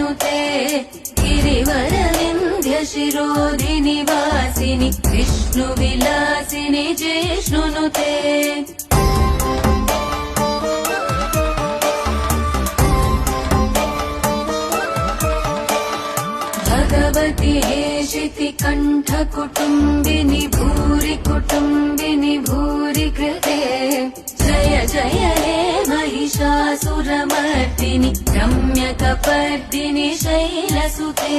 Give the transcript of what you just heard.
नुते गिरिवरविन्ध्यशिरोधिनि वासिनि विष्णुविलासिनि जिष्णुनुते भगवति हेशिति कण्ठकुटुम्बिनि भूरि कुटुम्बिनि भूरि कृते जय जय हे महिषासुरमर्दिनि रम्यकपर्दिनि शैलसुते।